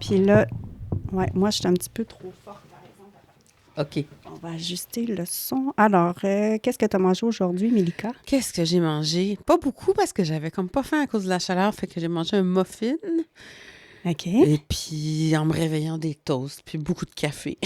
Puis là, ouais, moi, je suis un petit peu trop forte, par exemple. OK. On va ajuster le son. Alors, qu'est-ce que tu as mangé aujourd'hui, Mélika? Qu'est-ce que j'ai mangé? Pas beaucoup parce que j'avais comme pas faim à cause de la chaleur, fait que j'ai mangé un muffin OK. et puis en me réveillant des toasts, puis beaucoup de café.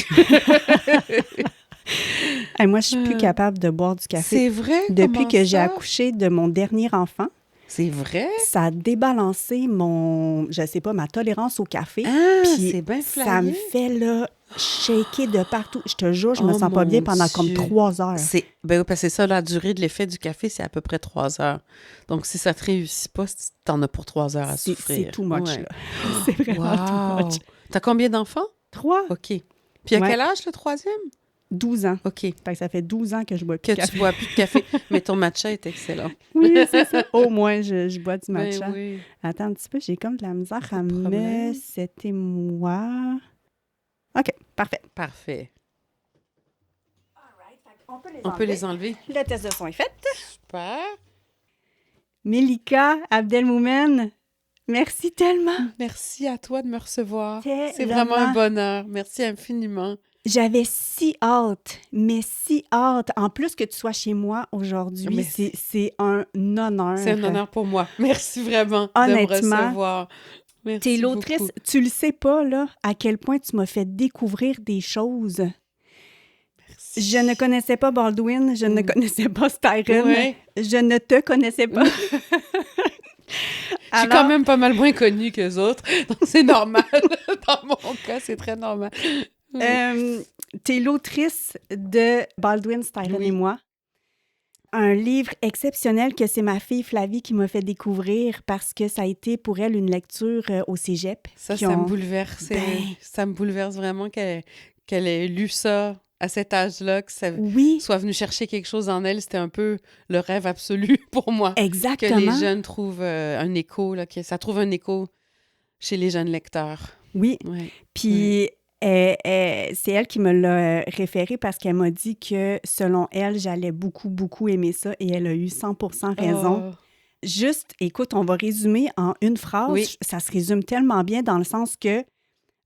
Hey, moi, je suis plus Euh, capable de boire du café. C'est vrai? Depuis Comment que j'ai ça? accouché de mon dernier enfant, C'est vrai? ça a débalancé je sais pas, ma tolérance au café. Ah, Puis c'est bien ça me flyé. fait, là, shaker de partout. Je te jure, je me Oh sens pas bien mon pendant comme Dieu. 3 heures. Ben oui, parce que c'est ça, la durée de l'effet du café, c'est à peu près 3 heures. Donc, si ça te réussit pas, t'en as pour 3 heures à C'est souffrir. too much, Ouais. là. C'est vraiment too much. Wow! T'as combien d'enfants? 3? OK. Puis à Ouais, quel âge, le troisième? 12 ans. OK. Fait que ça fait 12 ans que je bois plus Que de tu café. bois plus de café. Mais ton matcha est excellent. Oui, c'est ça. Au moins, je bois du Ben matcha. oui. Attends un petit peu, j'ai comme de la misère Pas à de me... problème. C'était moi. OK, parfait. Parfait. On peut les On peut enlever. les enlever. Le test de son est fait. Super. Mélika Abdelmoumen, merci tellement. Merci à toi de me recevoir. C'est Tellement. vraiment un bonheur. Merci infiniment. J'avais si hâte, mais si hâte. En plus que tu sois chez moi aujourd'hui, Merci. c'est un honneur. C'est un honneur pour moi. Merci vraiment de me Honnêtement, recevoir. t'es Merci l'autrice. beaucoup. Tu le sais pas, là, à quel point tu m'as fait découvrir des choses. Merci. Je ne connaissais pas Baldwin, je ne connaissais pas Styron, Ouais. je ne te connaissais pas. Je suis quand même pas mal moins connue qu'eux autres, donc c'est normal. Dans mon cas, c'est très normal. Oui. T'es l'autrice de Baldwin, Styron Oui. et moi. Un livre exceptionnel que c'est ma fille Flavie qui m'a fait découvrir parce que ça a été pour elle une lecture au cégep. Ça Puis me bouleverse. Ben, Ça me bouleverse vraiment qu'elle ait lu ça à cet âge-là, que ça oui, soit venu chercher quelque chose en elle. C'était un peu le rêve absolu pour moi. Que les exactement. jeunes trouvent un écho, là, que ça trouve un écho chez les jeunes lecteurs. Oui. Ouais. Puis c'est elle qui me l'a référé parce qu'elle m'a dit que selon elle, j'allais beaucoup, beaucoup aimer ça et elle a eu 100% raison. Oh. Juste, écoute, on va résumer en une phrase. Oui. Ça se résume tellement bien dans le sens que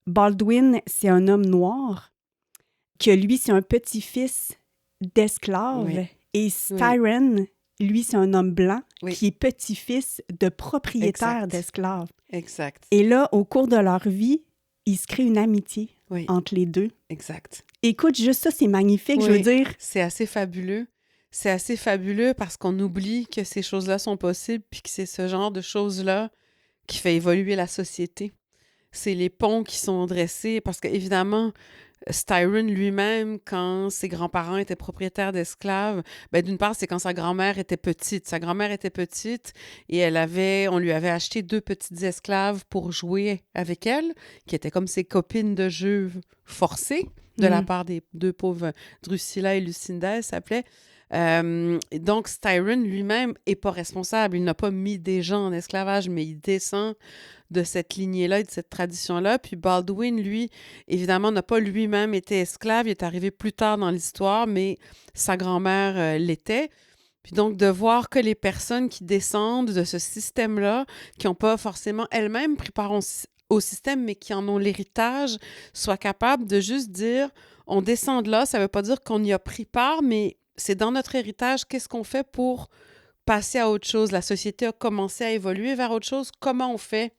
Baldwin, c'est un homme noir, que lui, c'est un petit-fils d'esclave. Oui. Et Styron, lui, c'est un homme blanc Oui. qui est petit-fils de propriétaire Exact. d'esclaves. Exact. Et là, au cours de leur vie, il se crée une amitié Oui. entre les deux. Exact. Écoute, juste ça, c'est magnifique, Oui. je veux dire. C'est assez fabuleux. C'est assez fabuleux parce qu'on oublie que ces choses-là sont possibles puis que c'est ce genre de choses-là qui fait évoluer la société. C'est les ponts qui sont dressés parce qu'évidemment, Styron lui-même, quand ses grands-parents étaient propriétaires d'esclaves, ben d'une part, c'est quand sa grand-mère était petite. Sa grand-mère était petite et on lui avait acheté 2 petites esclaves pour jouer avec elle, qui étaient comme ses copines de jeu forcées de la part des 2 pauvres Drusilla et Lucinda, elles s'appelaient. Donc, Styron lui-même n'est pas responsable. Il n'a pas mis des gens en esclavage, mais il descend de cette lignée-là et de cette tradition-là. Puis Baldwin, lui, évidemment, n'a pas lui-même été esclave. Il est arrivé plus tard dans l'histoire, mais sa grand-mère l'était. Puis donc, de voir que les personnes qui descendent de ce système-là, qui n'ont pas forcément elles-mêmes pris part au système, mais qui en ont l'héritage, soient capables de juste dire, on descend de là, ça ne veut pas dire qu'on y a pris part, mais c'est dans notre héritage, qu'est-ce qu'on fait pour passer à autre chose? La société a commencé à évoluer vers autre chose. Comment on fait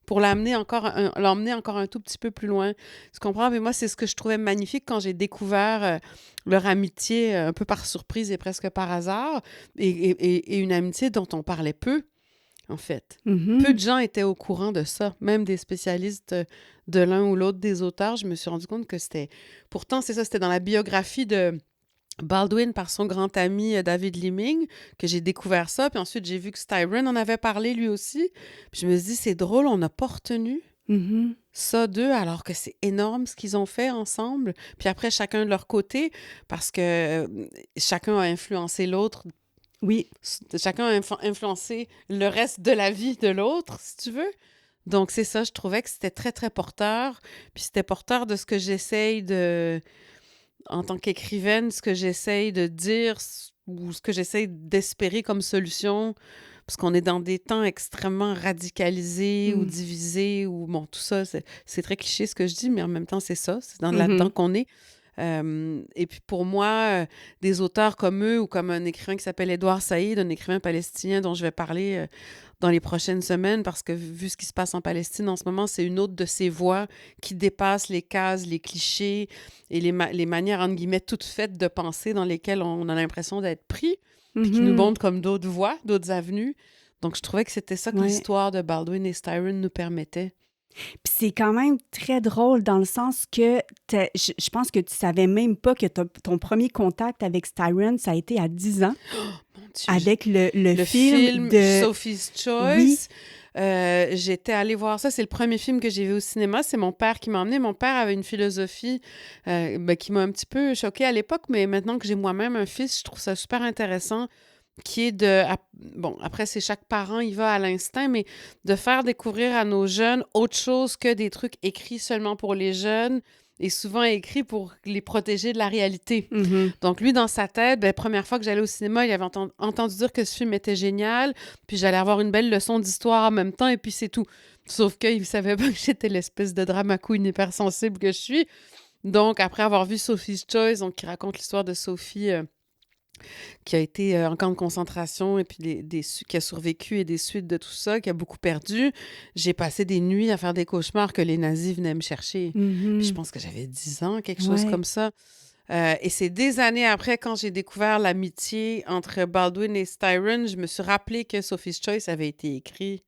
pour l'emmener encore un tout petit peu plus loin? Tu comprends? Mais moi, c'est ce que je trouvais magnifique quand j'ai découvert leur amitié un peu par surprise et presque par hasard, et une amitié dont on parlait peu, en fait. Mm-hmm. Peu de gens étaient au courant de ça, même des spécialistes de l'un ou l'autre des auteurs. Je me suis rendu compte que c'était... Pourtant, c'est ça, c'était dans la biographie de Baldwin par son grand ami David Leeming, que j'ai découvert ça. Puis ensuite, j'ai vu que Styron en avait parlé lui aussi. Puis je me suis dit, c'est drôle, on n'a pas retenu ça d'eux, alors que c'est énorme ce qu'ils ont fait ensemble. Puis après, chacun de leur côté, parce que chacun a influencé l'autre. Oui. Chacun a influencé le reste de la vie de l'autre, si tu veux. Donc, c'est ça, je trouvais que c'était très, très porteur. Puis c'était porteur de ce que j'essaye de... En tant qu'écrivaine, ce que j'essaye de dire ou ce que j'essaye d'espérer comme solution parce qu'on est dans des temps extrêmement radicalisés ou Mm. divisés, ou bon, tout ça, c'est très cliché ce que je dis, mais en même temps, c'est ça, c'est dans là-dedans Mhm. qu'on est. Et puis pour moi, des auteurs comme eux ou comme un écrivain qui s'appelle Édouard Saïd, un écrivain palestinien dont je vais parler dans les prochaines semaines, parce que vu ce qui se passe en Palestine en ce moment, c'est une autre de ces voix qui dépasse les cases, les clichés et les manières, entre guillemets, toutes faites de penser dans lesquelles on a l'impression d'être pris, puis qui nous Mhm. montrent comme d'autres voies, d'autres avenues. Donc je trouvais que c'était ça que Ouais. l'histoire de Baldwin et Styron nous permettait. Puis c'est quand même très drôle dans le sens que je pense que tu savais même pas que ton premier contact avec Styron, ça a été à 10 ans, Mon Dieu, avec le le film film de... Sophie's Oui, Choice, j'étais allée voir ça. C'est le premier film que j'ai vu au cinéma. C'est mon père qui m'a emmené. Mon père avait une philosophie qui m'a un petit peu choquée à l'époque, mais maintenant que j'ai moi-même un fils, je trouve ça super intéressant, qui est bon, après, c'est chaque parent, il va à l'instinct, mais de faire découvrir à nos jeunes autre chose que des trucs écrits seulement pour les jeunes et souvent écrits pour les protéger de la réalité. mhm, Donc, lui, dans sa tête, ben, première fois que j'allais au cinéma, il avait entendu dire que ce film était génial, puis j'allais avoir une belle leçon d'histoire en même temps, et puis c'est tout. Sauf qu'il ne savait pas que j'étais l'espèce de drama queen hypersensible que je suis. Donc, après avoir vu Sophie's Choice, donc, qui raconte l'histoire de Sophie qui a été en camp de concentration et puis qui a survécu et des suites de tout ça, qui a beaucoup perdu, j'ai passé des nuits à faire des cauchemars que les nazis venaient me chercher. Puis je mhm. pense que j'avais 10 ans, quelque chose Ouais, comme ça. Et c'est des années après, quand j'ai découvert l'amitié entre Baldwin et Styron, je me suis rappelé que Sophie's Choice avait été écrit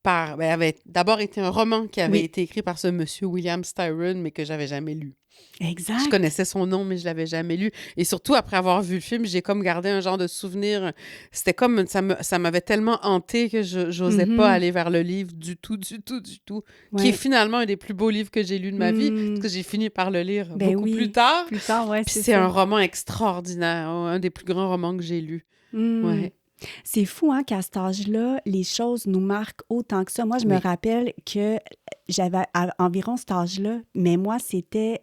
avait d'abord été un roman qui avait oui, été écrit par ce monsieur William Styron, mais que j'avais jamais lu. Je exact. connaissais son nom, mais je l'avais jamais lu. Et surtout, après avoir vu le film, j'ai comme gardé un genre de souvenir. C'était comme, ça m'avait tellement hanté que je n'osais pas Mhm, aller vers le livre du tout, du tout, du tout, qui est ouais. finalement un des plus beaux livres que j'ai lus de ma vie, parce Mm. que j'ai fini par le lire Ben beaucoup plus oui, tard. plus tard, ouais, Puis c'est c'est un ça. roman extraordinaire, un des plus grands romans que j'ai lus. Mm. Ouais, C'est fou, hein, qu'à cet âge-là, les choses nous marquent autant que ça. Moi, je me oui, rappelle que j'avais environ cet âge-là, mais moi, c'était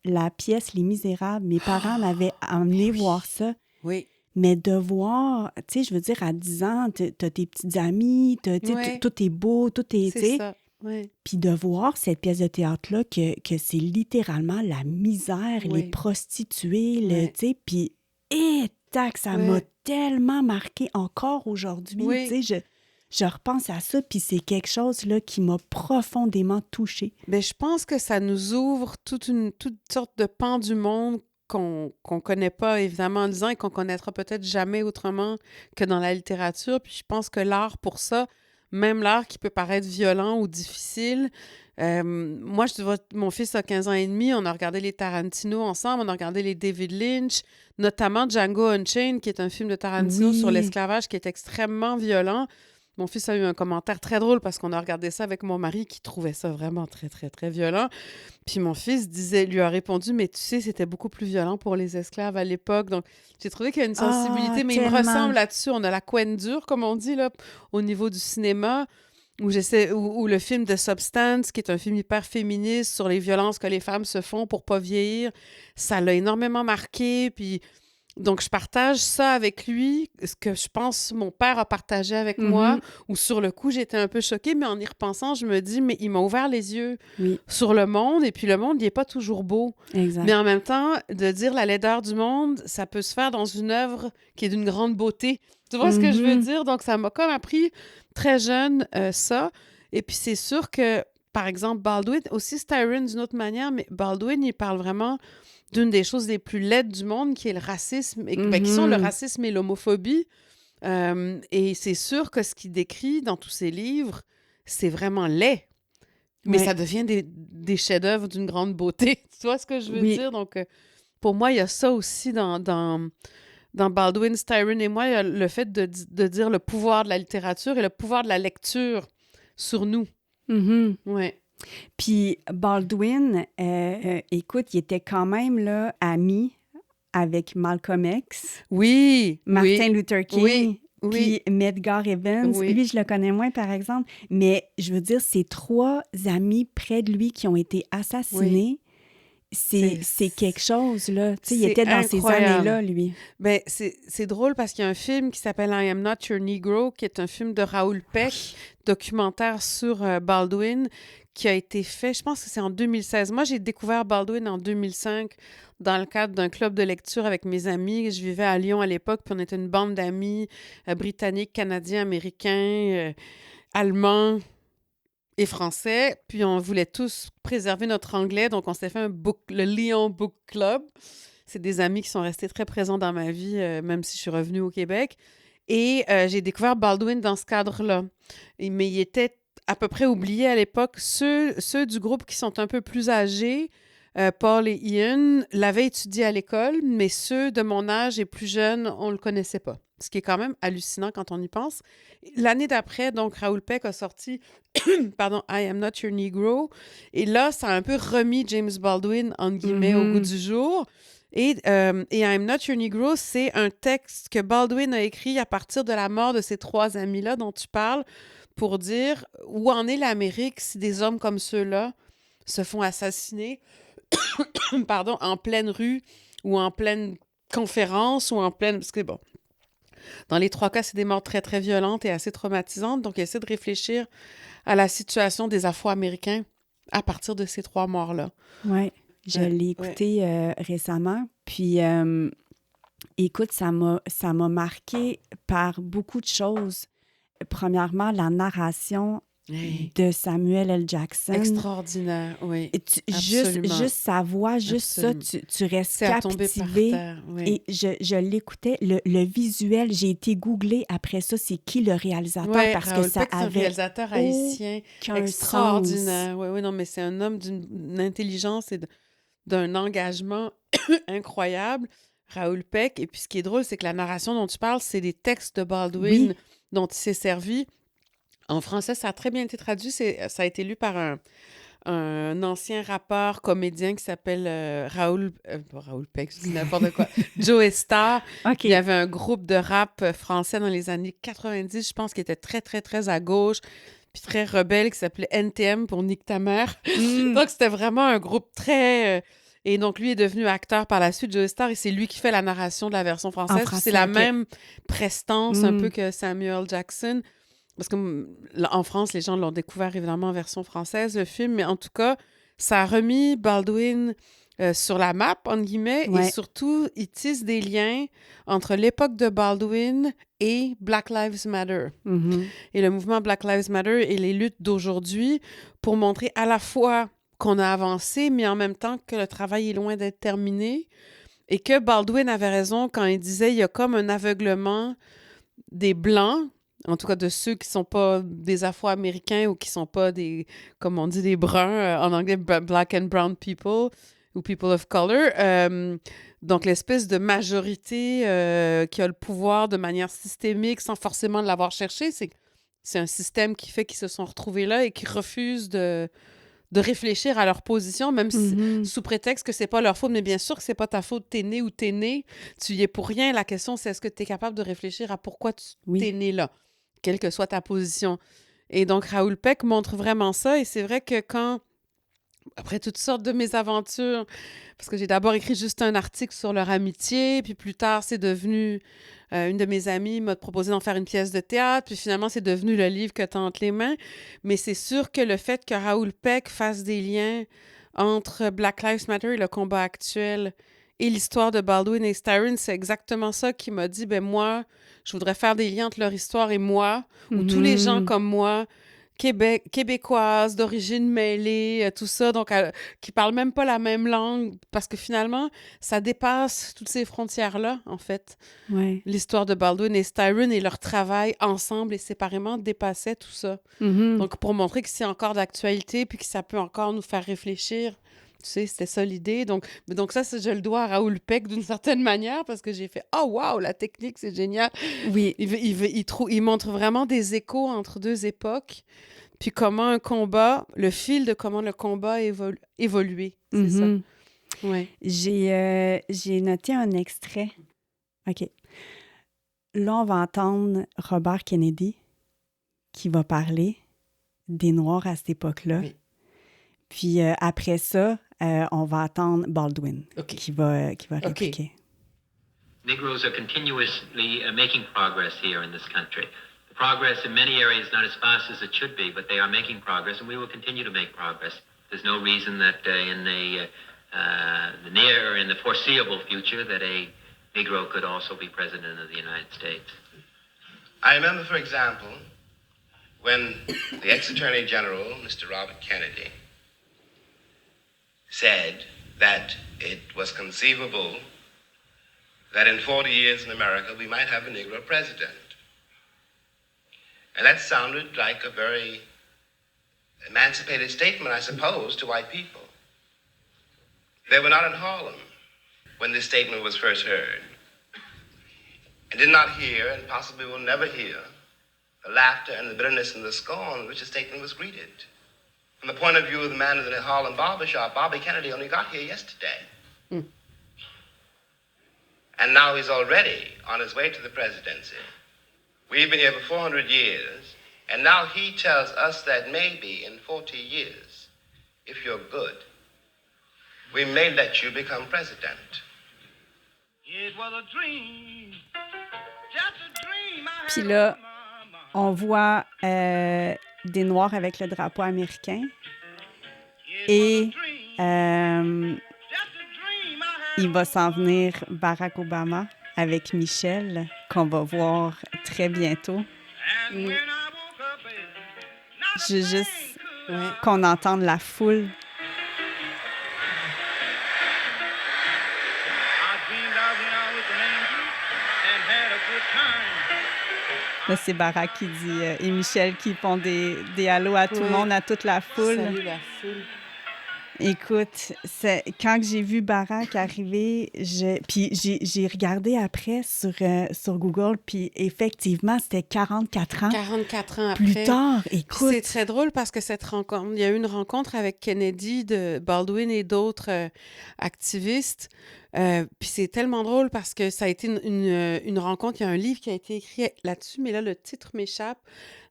la pièce Les Misérables. Mes parents m'avaient ben emmené voir oui, ça. oui, Mais de voir, tu sais, je veux dire, à 10 ans, t'as tes petites amies, tu sais, ouais, tout est beau, tout est, tu c'est sais. ça, ouais, Puis de voir cette pièce de théâtre-là, que c'est littéralement la misère, les ouais, prostituées, ouais, tu sais, puis, et tac, ça m'a ouais, tellement marqué encore aujourd'hui, oui. tu sais, je repense à ça, puis c'est quelque chose, là, qui m'a profondément touchée. Ben, je pense que ça nous ouvre toute sorte de pans du monde qu'on connaît pas, évidemment, en lisant et qu'on connaîtra peut-être jamais autrement que dans la littérature. Puis je pense que l'art, pour ça, même l'art qui peut paraître violent ou difficile, moi, mon fils a 15 ans et demi, on a regardé les Tarantino ensemble, on a regardé les David Lynch, notamment Django Unchained, qui est un film de Tarantino sur Oui. l'esclavage qui est extrêmement violent. Mon fils a eu un commentaire très drôle parce qu'on a regardé ça avec mon mari qui trouvait ça vraiment très, très, très violent. Puis mon fils lui a répondu, mais tu sais, c'était beaucoup plus violent pour les esclaves à l'époque. Donc, j'ai trouvé qu'il y a une Ah, sensibilité, mais il me ressemble tellement. là-dessus. On a la couenne dure, comme on dit, là, au niveau du cinéma, où le film de Substance, qui est un film hyper féministe sur les violences que les femmes se font pour pas vieillir, ça l'a énormément marqué. Puis donc, je partage ça avec lui, ce que je pense mon père a partagé avec moi, Mhm. où sur le coup, j'étais un peu choquée, mais en y repensant, je me dis, mais il m'a ouvert les yeux Oui, sur le monde, et puis le monde, il n'est pas toujours beau. Mais exact. en même temps, de dire la laideur du monde, ça peut se faire dans une œuvre qui est d'une grande beauté. Tu vois ce que je veux Mhm. dire? Donc, ça m'a comme appris très jeune ça. Et puis, c'est sûr que, par exemple, Baldwin, aussi Styron d'une autre manière, mais Baldwin, il parle vraiment d'une des choses les plus laides du monde, qui est le racisme, et ben, qui sont le Mhm. racisme et l'homophobie. Et c'est sûr que ce qu'il décrit dans tous ses livres, c'est vraiment laid, mais Ouais, ça devient des chefs-d'œuvre d'une grande beauté. Tu vois ce que je veux oui. dire? Donc, pour moi, il y a ça aussi dans Baldwin, Styron et moi, il y a le fait de dire le pouvoir de la littérature et le pouvoir de la lecture sur nous. Mhm. Ouais. Puis Baldwin, écoute, il était quand même là ami avec Malcolm X, Oui, Martin oui, Luther oui, King, oui, puis Medgar Evans. oui, Lui, je le connais moins, par exemple, mais je veux dire, ces trois amis près de lui qui ont été oui. assassinés, c'est quelque chose, là. Tu sais, il C'est était dans ces incroyable. années-là, lui. Ben, c'est drôle parce qu'il y a un film qui s'appelle I Am Not Your Negro, qui est un film de Raoul Peck, documentaire sur Baldwin, qui a été fait, je pense que c'est en 2016. Moi, j'ai découvert Baldwin en 2005 dans le cadre d'un club de lecture avec mes amis. Je vivais à Lyon à l'époque, puis on était une bande d'amis britanniques, canadiens, américains, allemands et français. Puis on voulait tous préserver notre anglais, donc on s'est fait le Lyon Book Club. C'est des amis qui sont restés très présents dans ma vie, même si je suis revenue au Québec. Et j'ai découvert Baldwin dans ce cadre-là. Mais il était à peu près oublié à l'époque. Ceux du groupe qui sont un peu plus âgés, Paul et Ian, l'avaient étudié à l'école, mais ceux de mon âge et plus jeunes, on ne le connaissait pas. Ce qui est quand même hallucinant quand on y pense. L'année d'après, donc, Raoul Peck a sorti pardon, I Am Not Your Negro. Et là, ça a un peu remis James Baldwin, entre guillemets, au goût du jour. Et I'm Not Your Negro, c'est un texte que Baldwin a écrit à partir de la mort de ces trois amis-là dont tu parles pour dire où en est l'Amérique si des hommes comme ceux-là se font assassiner pardon, en pleine rue ou en pleine conférence ou en pleine... Parce que bon, dans les trois cas, c'est des morts très, très violentes et assez traumatisantes. Donc, il essaie de réfléchir à la situation des Afro-Américains à partir de ces trois morts-là. Oui. Je l'ai écouté récemment, puis écoute, ça m'a marqué par beaucoup de choses. Premièrement, la narration de Samuel L. Jackson. Extraordinaire, oui. Juste sa voix, juste absolument. Ça, tu restes captivé. Terre, oui. Et je l'écoutais. Le visuel, j'ai été googlée après ça, c'est qui le réalisateur, parce Raoul que ça Peck, avait c'est un réalisateur haïtien extraordinaire. Oui, oui, non, mais c'est un homme d'une intelligence et d'un engagement incroyable, Raoul Peck. Et puis, ce qui est drôle, c'est que la narration dont tu parles, c'est des textes de Baldwin dont il s'est servi. En français, ça a très bien été traduit. Ça a été lu par un ancien rappeur, comédien qui s'appelle Raoul Peck, je dis n'importe quoi, Joe Star. Okay. Il y avait un groupe de rap français dans les années 90, je pense, qui était très, très, très à gauche, puis très rebelle, qui s'appelait NTM pour Nique ta mère. Donc, c'était vraiment un groupe très... Et donc, lui est devenu acteur par la suite, Joe Star, et c'est lui qui fait la narration de la version française. C'est la même prestance un peu que Samuel Jackson. Parce qu'en France, les gens l'ont découvert évidemment en version française, le film, mais en tout cas, ça a remis Baldwin sur la map, entre guillemets, et surtout, il tisse des liens entre l'époque de Baldwin et Black Lives Matter. Et le mouvement Black Lives Matter et les luttes d'aujourd'hui pour montrer à la fois qu'on a avancé, mais en même temps que le travail est loin d'être terminé, et que Baldwin avait raison quand il disait il y a comme un aveuglement des Blancs, en tout cas de ceux qui ne sont pas des Afro-Américains ou qui ne sont pas des, comme on dit, des Bruns, en anglais, Black and Brown People ou People of Color. Donc, l'espèce de majorité qui a le pouvoir de manière systémique sans forcément l'avoir cherché, c'est un système qui fait qu'ils se sont retrouvés là et qui refusent de réfléchir à leur position, même sous prétexte que c'est pas leur faute. Mais bien sûr que c'est pas ta faute, t'es né ou t'es né, tu y es pour rien. La question, c'est est-ce que tu es capable de réfléchir à pourquoi tu t'es né là, quelle que soit ta position. Et donc, Raoul Peck montre vraiment ça. Et c'est vrai que quand, après toutes sortes de mésaventures, parce que j'ai d'abord écrit juste un article sur leur amitié, puis plus tard, c'est devenu... une de mes amies m'a proposé d'en faire une pièce de théâtre, puis finalement, c'est devenu le livre que tu as entre les mains. Mais c'est sûr que le fait que Raoul Peck fasse des liens entre Black Lives Matter et le combat actuel et l'histoire de Baldwin et Styron, c'est exactement ça qui m'a dit, ben moi, je voudrais faire des liens entre leur histoire et moi, ou tous les gens comme moi, québécoises, d'origine mêlée, tout ça, donc qui parlent même pas la même langue, parce que finalement, ça dépasse toutes ces frontières-là, en fait. Ouais. L'histoire de Baldwin et Styron et leur travail ensemble et séparément dépassait tout ça. Donc, pour montrer que c'est encore d'actualité puis que ça peut encore nous faire réfléchir, tu sais, c'était ça l'idée. Donc ça, je le dois à Raoul Peck d'une certaine manière parce que j'ai fait « Oh, wow, la technique, c'est génial! » Oui. Il montre vraiment des échos entre deux époques, puis comment un combat, le fil de comment le combat a évolué. C'est ça. Ouais. J'ai noté un extrait. OK. Là, on va entendre Robert Kennedy qui va parler des Noirs à cette époque-là. Oui. Puis après ça, on va attendre Baldwin qui va répliquer. Negroes are continuously making progress here in this country. The progress in many areas not as fast as it should be, but they are making progress, and we will continue to make progress. There's no reason that in the near or in the foreseeable future that a Negro could also be president of the United States. I remember, for example, when the ex-Attorney General, Mr. Robert Kennedy, said that it was conceivable that in 40 years in America we might have a Negro president. And that sounded like a very emancipated statement, I suppose, to white people. They were not in Harlem when this statement was first heard, and did not hear, and possibly will never hear, the laughter and the bitterness and the scorn with which the statement was greeted. From the point of view of the man in the Harlem barbershop, Bobby Kennedy only got here yesterday. And now he's already on his way to the presidency. We've been here for 400 years, and now he tells us that maybe in 40 years, if you're good, we may let you become president. It was a dream, just a dream. Puis là, on voit des Noirs avec le drapeau américain et il va s'en venir Barack Obama avec Michelle, qu'on va voir très bientôt. Je veux juste qu'on entende la foule. Là, c'est Barack qui dit et Michel qui font des hallos à tout le monde, à toute la foule. Salut la foule. Écoute, quand j'ai vu Barack arriver, puis j'ai regardé après sur Google, puis effectivement, c'était 44 ans. 44 ans après. Plus tard, écoute. Puis c'est très drôle parce que cette rencontre, il y a eu une rencontre avec Kennedy, de Baldwin et d'autres activistes. Puis c'est tellement drôle parce que ça a été une rencontre. Il y a un livre qui a été écrit là-dessus, mais là, le titre m'échappe.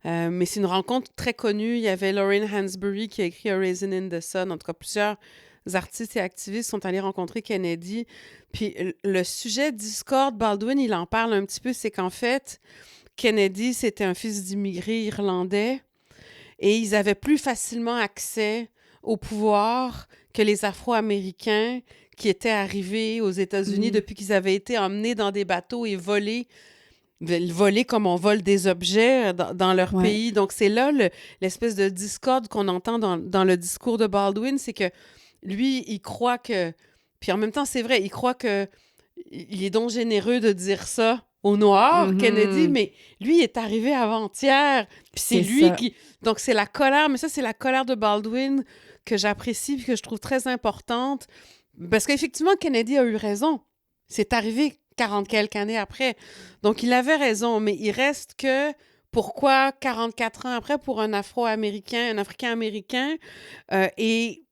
Mais c'est une rencontre très connue. Il y avait Lorraine Hansberry qui a écrit A Raisin in the Sun. En tout cas, plusieurs artistes et activistes sont allés rencontrer Kennedy. Puis le sujet discorde, Baldwin, il en parle un petit peu, c'est qu'en fait, Kennedy, c'était un fils d'immigrés irlandais et ils avaient plus facilement accès au pouvoir que les Afro-Américains qui étaient arrivés aux États-Unis depuis qu'ils avaient été emmenés dans des bateaux et volés comme on vole des objets dans leur pays. Donc, c'est là l'espèce de discorde qu'on entend dans le discours de Baldwin, c'est que lui, il croit que... Puis en même temps, c'est vrai, il croit que il est donc généreux de dire ça aux Noirs, Kennedy, mais lui, il est arrivé avant-hier. Puis c'est lui ça. Qui... Donc, c'est la colère, mais ça, c'est la colère de Baldwin que j'apprécie et que je trouve très importante. Parce qu'effectivement, Kennedy a eu raison. C'est arrivé 40 quelques années après. Donc, il avait raison, mais il reste que pourquoi 44 ans après, pour un Afro-Américain, un Africain-Américain, et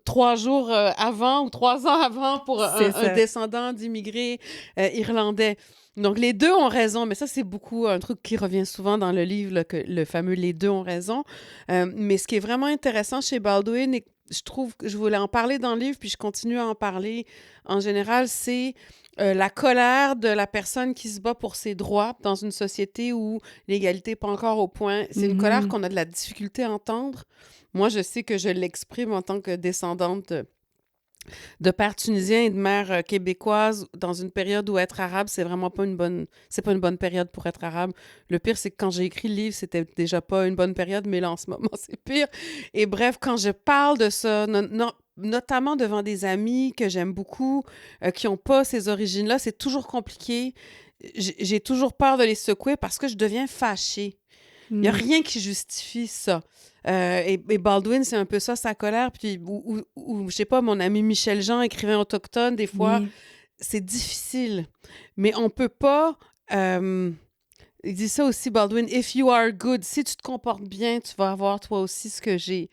3 jours avant ou 3 ans avant pour un descendant d'immigrés irlandais. Donc, les deux ont raison, mais ça, c'est beaucoup un truc qui revient souvent dans le livre, là, que le fameux « les deux ont raison ». Mais ce qui est vraiment intéressant chez Baldwin, et je trouve que je voulais en parler dans le livre, puis je continue à en parler en général, c'est la colère de la personne qui se bat pour ses droits dans une société où l'égalité n'est pas encore au point. C'est une colère qu'on a de la difficulté à entendre. Moi, je sais que je l'exprime en tant que descendante de père tunisien et de mère québécoise dans une période où être arabe, c'est vraiment pas une bonne période pour être arabe. Le pire, c'est que quand j'ai écrit le livre, c'était déjà pas une bonne période, mais là, en ce moment, c'est pire. Et bref, quand je parle de ça, notamment devant des amis que j'aime beaucoup, qui n'ont pas ces origines-là, c'est toujours compliqué. J'ai toujours peur de les secouer parce que je deviens fâchée. Il n'y a rien qui justifie ça. Et Baldwin, c'est un peu ça, sa colère. Puis, ou je sais pas, mon ami Michel Jean, écrivain autochtone, des fois, c'est difficile. Mais on peut pas... il dit ça aussi, Baldwin, « If you are good », si tu te comportes bien, tu vas avoir toi aussi ce que j'ai.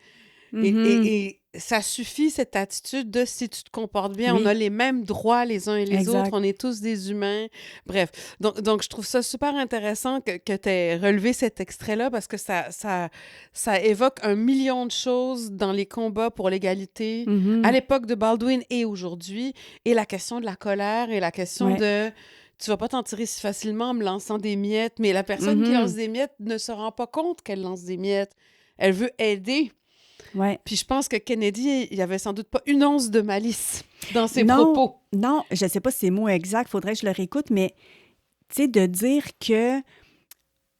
Et ça suffit, cette attitude de si tu te comportes bien, Oui. on a les mêmes droits les uns et les Exact. autres, on est tous des humains. Bref, donc je trouve ça super intéressant que tu aies relevé cet extrait-là parce que ça évoque 1 million de choses dans les combats pour l'égalité à l'époque de Baldwin et aujourd'hui, et la question de la colère et la question de tu vas pas t'en tirer si facilement en me lançant des miettes, mais la personne qui lance des miettes ne se rend pas compte qu'elle lance des miettes. Elle veut aider. Ouais. Puis je pense que Kennedy, il y avait sans doute pas une once de malice dans ses Non, propos. non, je sais pas si c'est le mot exact, faudrait que je le réécoute, mais tu sais, de dire que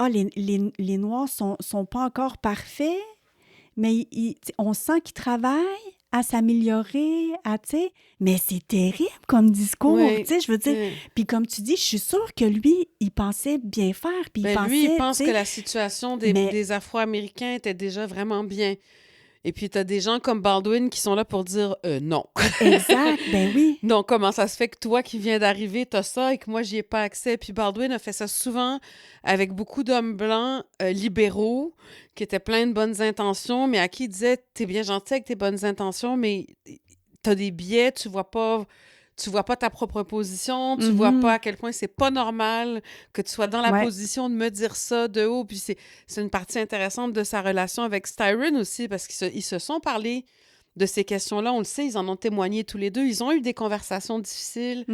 les Noirs sont pas encore parfaits, mais on sent qu'ils travaillent à s'améliorer, tu sais, mais c'est terrible comme discours, Oui, tu sais, je veux dire. oui. Puis comme tu dis, je suis sûre que lui, il pensait bien faire, puis il pensait, Lui, il pense tu sais, que la situation mais- des Afro-Américains était déjà vraiment bien. Et puis, tu as des gens comme Baldwin qui sont là pour dire non. exact, ben oui. Non, comment ça se fait que toi qui viens d'arriver, t'as ça et que moi, j'y ai pas accès? Puis Baldwin a fait ça souvent avec beaucoup d'hommes blancs libéraux qui étaient pleins de bonnes intentions, mais à qui il disait « T'es bien gentil avec tes bonnes intentions, mais t'as des biais, tu vois pas ta propre position, tu vois pas à quel point c'est pas normal que tu sois dans la position de me dire ça de haut. » Puis c'est une partie intéressante de sa relation avec Styron aussi, parce qu'ils se sont parlé de ces questions-là. On le sait, ils en ont témoigné tous les deux. Ils ont eu des conversations difficiles.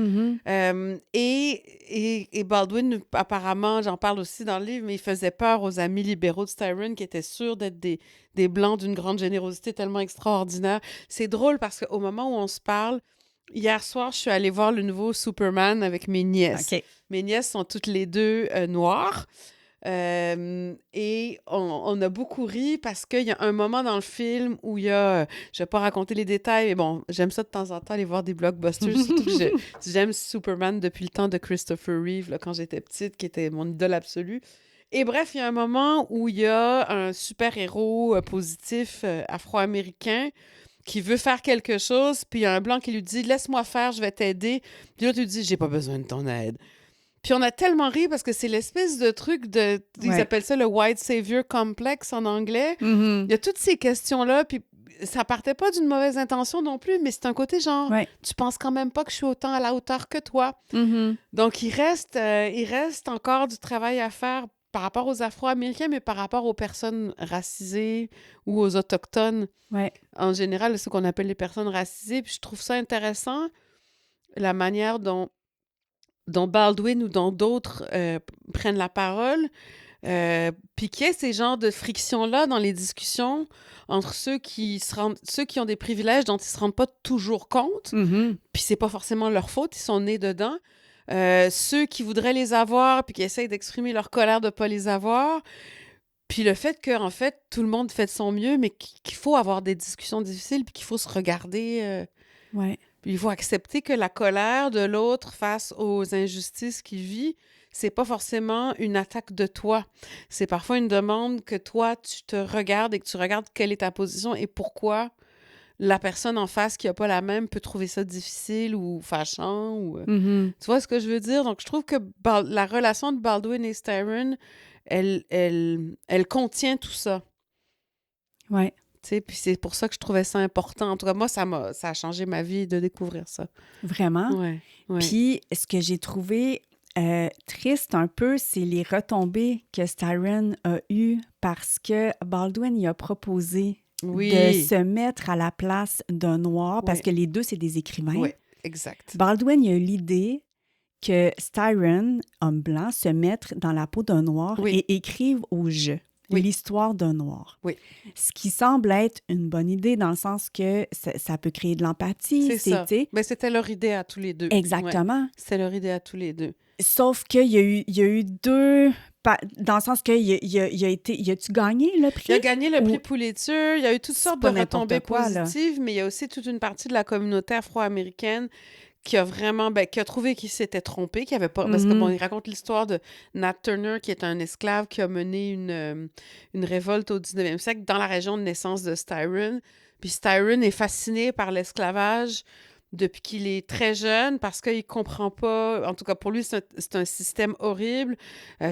Et Baldwin, apparemment, j'en parle aussi dans le livre, mais il faisait peur aux amis libéraux de Styron qui étaient sûrs d'être des Blancs d'une grande générosité tellement extraordinaire. C'est drôle parce qu'au moment où on se parle, hier soir, je suis allée voir le nouveau Superman avec mes nièces. OK. Mes nièces sont toutes les deux noires. Et on a beaucoup ri parce qu'il y a un moment dans le film où il y a... je vais pas raconter les détails, mais bon, j'aime ça de temps en temps aller voir des blockbusters, surtout que j'aime Superman depuis le temps de Christopher Reeve, là, quand j'étais petite, qui était mon idole absolue. Et bref, il y a un moment où il y a un super-héros positif afro-américain qui veut faire quelque chose, puis il y a un blanc qui lui dit « Laisse-moi faire, je vais t'aider. » Puis l'autre lui dit « J'ai pas besoin de ton aide. » Puis on a tellement ri parce que c'est l'espèce de truc de... Ils appellent ça le white savior complex en anglais. Il y a toutes ces questions-là, puis ça partait pas d'une mauvaise intention non plus, mais c'est un côté genre, tu penses quand même pas que je suis autant à la hauteur que toi. Donc il reste encore du travail à faire par rapport aux Afro-Américains, mais par rapport aux personnes racisées ou aux Autochtones. En général, ce qu'on appelle les personnes racisées. Puis je trouve ça intéressant, la manière dont Baldwin ou dont d'autres prennent la parole, puis qu'il y ait ces genres de frictions-là dans les discussions entre ceux qui ont des privilèges dont ils se rendent pas toujours compte, puis c'est pas forcément leur faute, ils sont nés dedans, ceux qui voudraient les avoir, puis qui essayent d'exprimer leur colère de pas les avoir, puis le fait que, en fait, tout le monde fait de son mieux, mais qu'il faut avoir des discussions difficiles, puis qu'il faut se regarder... Puis il faut accepter que la colère de l'autre face aux injustices qu'il vit, c'est pas forcément une attaque de toi. C'est parfois une demande que toi, tu te regardes et que tu regardes quelle est ta position et pourquoi la personne en face qui a pas la même peut trouver ça difficile ou fâchant. Ou, tu vois ce que je veux dire? Donc, je trouve que la relation de Baldwin et Styron, elle contient tout ça. Ouais. Puis c'est pour ça que je trouvais ça important. En tout cas, moi, ça a changé ma vie de découvrir ça. Vraiment? Ouais. Puis, ce que j'ai trouvé triste un peu, c'est les retombées que Styron a eues parce que Baldwin il a proposé de se mettre à la place d'un Noir, parce que les deux, c'est des écrivains. Oui, exact. Baldwin il a eu l'idée que Styron, homme blanc, se mette dans la peau d'un Noir et écrive au jeu. L'histoire d'un Noir. Ce qui semble être une bonne idée dans le sens que ça peut créer de l'empathie. C'est ça. Mais c'était leur idée à tous les deux. Exactement. Ouais. C'était leur idée à tous les deux. Sauf qu'il y a eu deux... Dans le sens qu'il a été... Il a-tu gagné le prix? Il a gagné le prix Pulitzer. Il y a eu toutes sortes de retombées positives, mais il y a aussi toute une partie de la communauté afro-américaine qui a vraiment, qui a trouvé qu'il s'était trompé, qu'il avait pas... Parce que, bon, il raconte l'histoire de Nat Turner, qui est un esclave qui a mené une révolte au 19e siècle dans la région de naissance de Styron. Puis Styron est fasciné par l'esclavage depuis qu'il est très jeune parce qu'il ne comprend pas. En tout cas, pour lui, c'est un système horrible.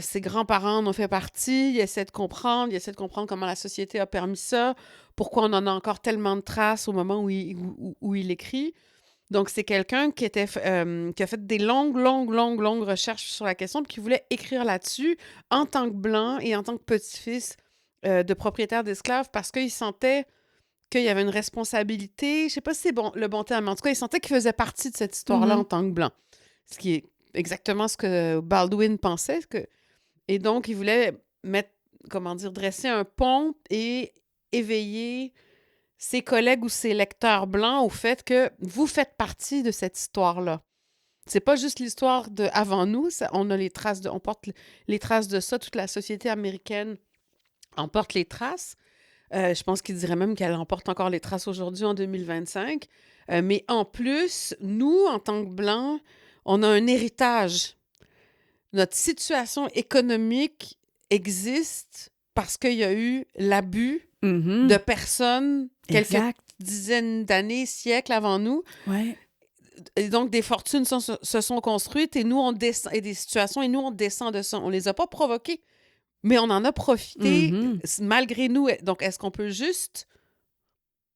Ses grands-parents en ont fait partie. Il essaie de comprendre comment la société a permis ça, pourquoi on en a encore tellement de traces au moment où il écrit. Donc, c'est quelqu'un qui a fait des longues recherches sur la question puis qui voulait écrire là-dessus en tant que blanc et en tant que petit-fils de propriétaire d'esclaves parce qu'il sentait qu'il y avait une responsabilité. Je sais pas si c'est le bon terme, mais en tout cas, il sentait qu'il faisait partie de cette histoire-là en tant que blanc. Ce qui est exactement ce que Baldwin pensait. Et donc, il voulait dresser un pont et éveiller ses collègues ou ses lecteurs blancs au fait que vous faites partie de cette histoire-là. C'est pas juste l'histoire de avant nous, on porte les traces de ça, toute la société américaine en porte les traces. Je pense qu'il dirait même qu'elle en porte encore les traces aujourd'hui en 2025. Mais en plus, nous, en tant que blancs, on a un héritage. Notre situation économique existe parce qu'il y a eu l'abus de personnes quelques dizaines d'années, siècles avant nous. Ouais. Et donc, des fortunes se sont construites et nous, on descend, et des situations, et nous, on descend de ça. On les a pas provoquées, mais on en a profité malgré nous. Donc, est-ce qu'on peut juste